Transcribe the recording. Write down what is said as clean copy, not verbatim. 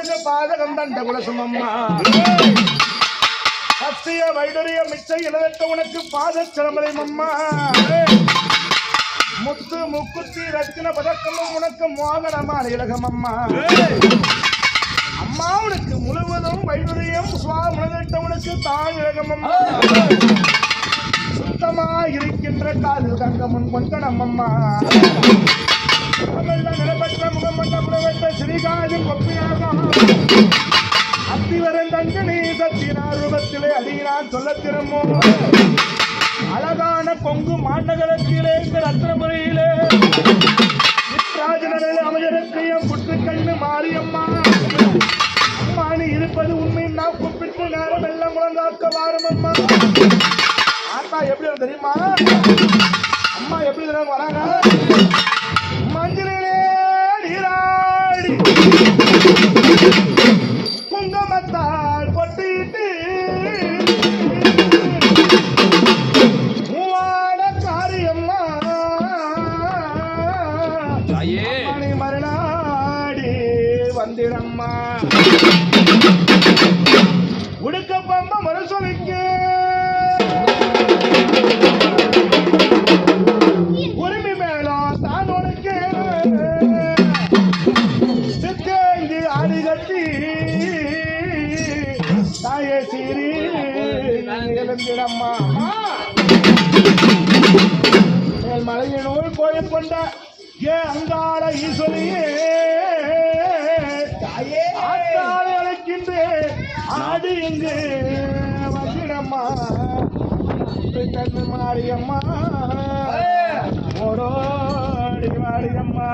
உனக்கு பாதகம் தண்ட குலசுமம்மா சத்திய வைடரிய மிச்சை இழக்க உனக்கு பாத சிலம்பலை அம்மா முத்து முக்குத்தி ரத்தின பதக்கமும் உனக்கு மோகனமான இலகம் அம்மா அம்மா உனக்கு முழுவதும் வைடரியம் சுவாமிட்ட உனக்கு தான் இலகம் அம்மா சுத்தமா இருக்கின்ற காது தங்கமுன் கொண்டனம் அம்மா நிலப்பற்ற முகம் கொண்ட புறவற்ற ஸ்ரீகாஜும் கொப்பியாக அத்திவரன் தங்கனி சத்தினார் ரூபத்திலே அடியினான் சொல்ல திரும்போ அழகான கொங்கு மாநகரத்திலே இந்த ரத்னபுரியிலே ராஜனில் அமையரக்கையும் புற்று கண்ணு மாரியம்மா அம்மா நீ இருப்பது உண்மை நான் கூப்பிட்டு நேரம் எல்லாம் முழங்காக்க வாரம் அம்மா ஆத்தா எப்படி தெரியுமா அம்மா எப்படி வராங்க மஞ்சளிலே நீராடி குங்குமத்தால் பொட்டிட்டு மூவாட காரியம்மா மணி மறுநாடி வந்திடம்மா உடுக்க பம்ப மறுசொலிக்க உரிமை மேலும் தான் உனக்கு சித்தேங்கி ஆடி கட்டி தாயே சீரி எழுந்திடம்மா மேல் மலையினோடு கோயில் கொண்ட ஏ அங்காள ஈஸ்வரியே ஆத்தாளை அழைக்கின்றேன் ஆடி இங்கு வந்திடம்மா கண்ணு மாரியம்மா ஓடோடி மாரியம்மா